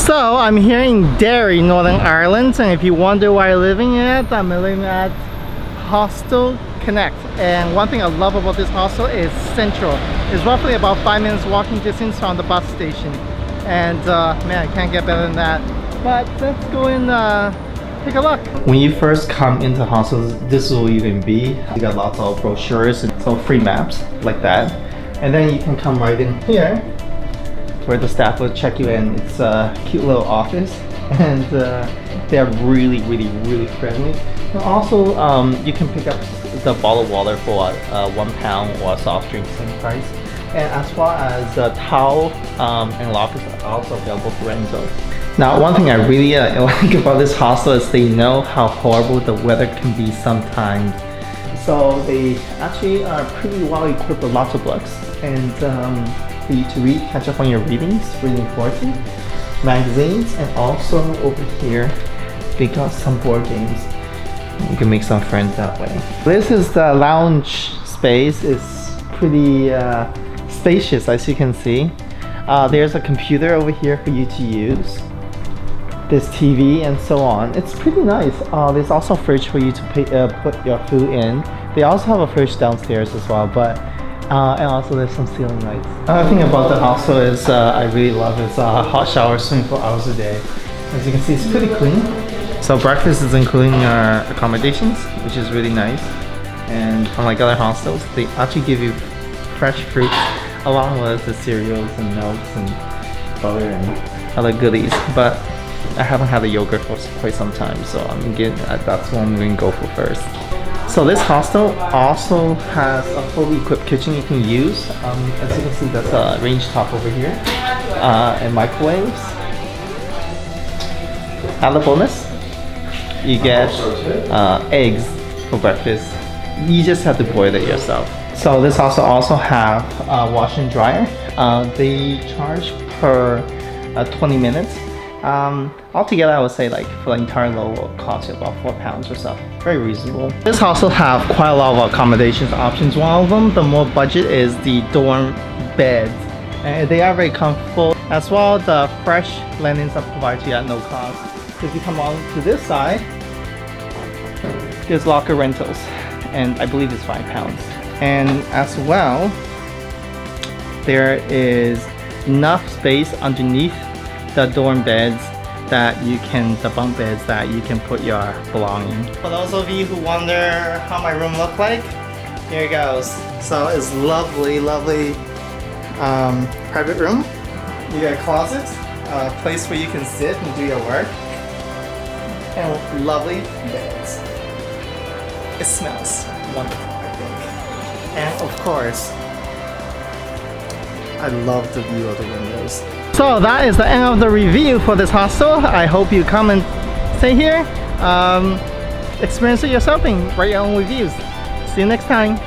So I'm here in Derry, Northern Ireland, and if you wonder where I'm living I'm living at Hostel Connect. And one thing I love about this hostel is central. It's roughly about 5 minutes walking distance from the bus station. And man, I can't get better than that. But let's go and take a look. When you first come into hostels, this is what you can be. You got lots of brochures and some free maps like that. And then you can come right in here where the staff will check you in. It's a cute little office, and they're really friendly. And also, you can pick up the bottled water for £1 or soft drink, same price. And as well as the towel and lockers are also available for rental. Now, one thing I really like about this hostel is they know how horrible the weather can be sometimes. So they actually are pretty well equipped with lots of books and for you to read, catch up on your readings, really important. Magazines, and also over here they got some board games. You can make some friends that way. This is the lounge space. It's pretty spacious, as you can see. There's a computer over here for you to use. There's TV and so on. It's pretty nice. There's also a fridge for you to put your food in. They also have a fridge downstairs as well, but and also there's some ceiling lights. Another thing about the hostel is I really love is hot shower 24 hours a day. As you can see, it's pretty clean. So breakfast is including our accommodations, which is really nice. And unlike other hostels, they actually give you fresh fruits along with the cereals and milks and butter and other goodies. But I haven't had the yogurt for quite some time, so that's one we're gonna go for first. So this hostel also has a fully equipped kitchen you can use. As you can see, that's a range top over here, and microwaves. Add a bonus, you get eggs for breakfast. You just have to boil it yourself. So this hostel also have a wash and dryer. They charge per 20 minutes. Altogether I would say like for the entire load will cost you about £4 or so. Very reasonable. This hostel have quite a lot of accommodations options. One of them, the more budget, is the dorm beds. And they are very comfortable. As well, the fresh linens are provided to you at no cost. If you come on to this side, there's locker rentals, and I believe it's £5. And as well, there is enough space underneath the dorm beds the bunk beds that you can put your belongings. For those of you who wonder how my room looked like, here it goes. So it's lovely private room. You got a closet, a place where you can sit and do your work, and lovely beds. It smells wonderful, I think. And of course, I love the view of the windows. So that is the end of the review for this hostel. I hope you come and stay here, experience it yourself and write your own reviews. See you next time.